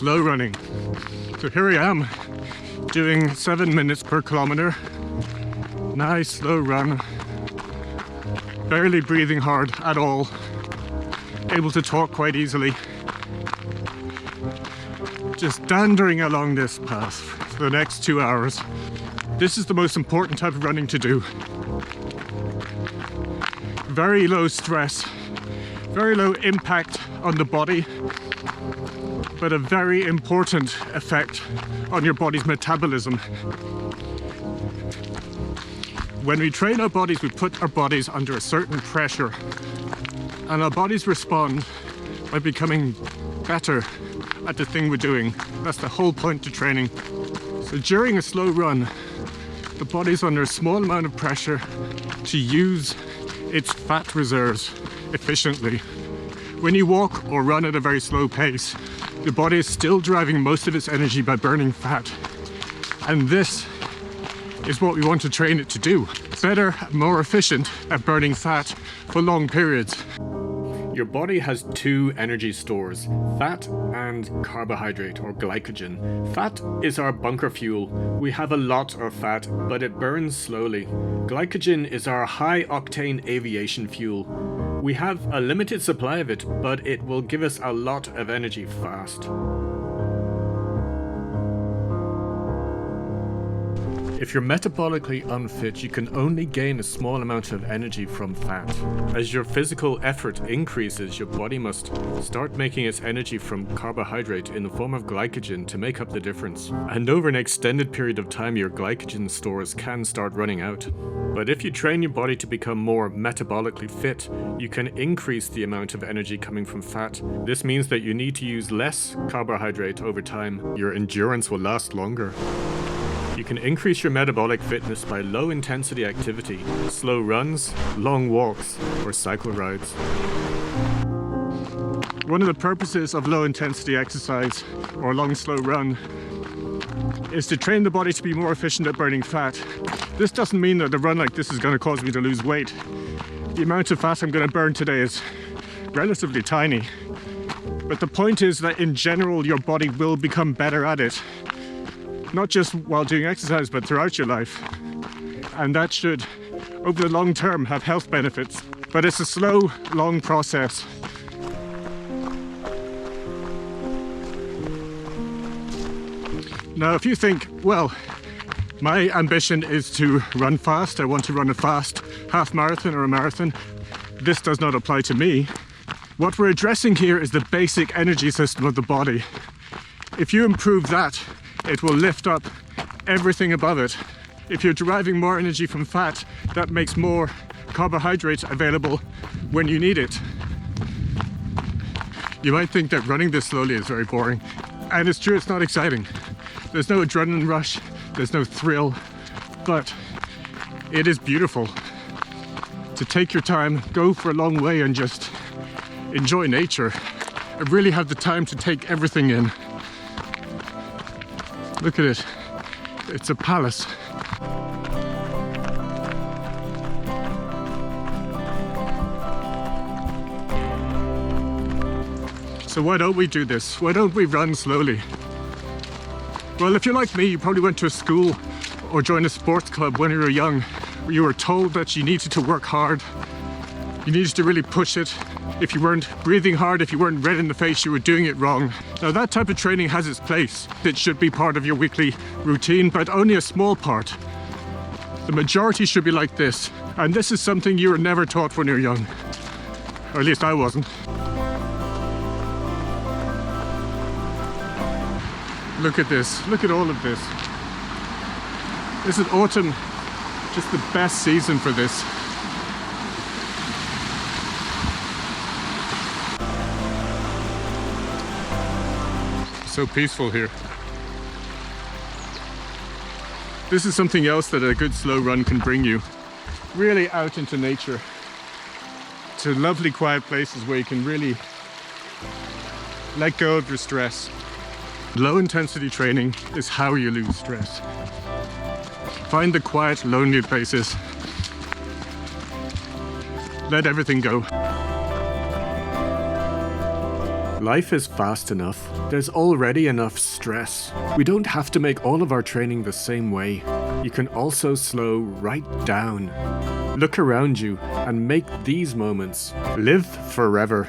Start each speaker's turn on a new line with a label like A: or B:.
A: slow running. So here I am doing 7 minutes per kilometer. Nice slow run. Barely breathing hard at all. Able to talk quite easily. Just dandering along this path for the next 2 hours. This is the most important type of running to do. Very low stress, very low impact on the body, but a very important effect on your body's metabolism. When we train our bodies, we put our bodies under a certain pressure, and our bodies respond by becoming better at the thing we're doing. That's the whole point to training. So during a slow run, the body's under a small amount of pressure to use its fat reserves efficiently. When you walk or run at a very slow pace, the body is still driving most of its energy by burning fat. And this is what we want to train it to do. Better, more efficient at burning fat for long periods. Your body has two energy stores, fat and carbohydrate or glycogen. Fat is our bunker fuel. We have a lot of fat, but it burns slowly. Glycogen is our high octane aviation fuel. We have a limited supply of it, but it will give us a lot of energy fast. If you're metabolically unfit, you can only gain a small amount of energy from fat. As your physical effort increases, your body must start making its energy from carbohydrate in the form of glycogen to make up the difference. And over an extended period of time, your glycogen stores can start running out. But if you train your body to become more metabolically fit, you can increase the amount of energy coming from fat. This means that you need to use less carbohydrate over time. Your endurance will last longer. You can increase your metabolic fitness by low-intensity activity, slow runs, long walks, or cycle rides. One of the purposes of low-intensity exercise, or long slow run, is to train the body to be more efficient at burning fat. This doesn't mean that a run like this is going to cause me to lose weight. The amount of fat I'm going to burn today is relatively tiny. But the point is that in general, your body will become better at it. Not just while doing exercise, but throughout your life. And that should, over the long term, have health benefits. But it's a slow, long process. Now, if you think, well, my ambition is to run fast, I want to run a fast half marathon or a marathon, this does not apply to me. What we're addressing here is the basic energy system of the body. If you improve that, it will lift up everything above it. If you're deriving more energy from fat, that makes more carbohydrates available when you need it. You might think that running this slowly is very boring, and it's true, it's not exciting. There's no adrenaline rush, there's no thrill, but it is beautiful to take your time, go for a long way and just enjoy nature. I really have the time to take everything in. Look at it, it's a palace. So why don't we do this? Why don't we run slowly? Well, if you're like me, you probably went to a school or joined a sports club when you were young, where you were told that you needed to work hard, you needed to really push it. If you weren't breathing hard, if you weren't red in the face, you were doing it wrong. Now that type of training has its place. It should be part of your weekly routine, but only a small part. The majority should be like this. And this is something you were never taught when you were young. Or at least I wasn't. Look at this, look at all of this. This is autumn, just the best season for this. So peaceful here. This is something else that a good slow run can bring you. Really out into nature. To lovely quiet places where you can really let go of your stress. Low intensity training is how you lose stress. Find the quiet, lonely places. Let everything go. Life is fast enough. There's already enough stress. We don't have to make all of our training the same way. You can also slow right down. Look around you and make these moments live forever.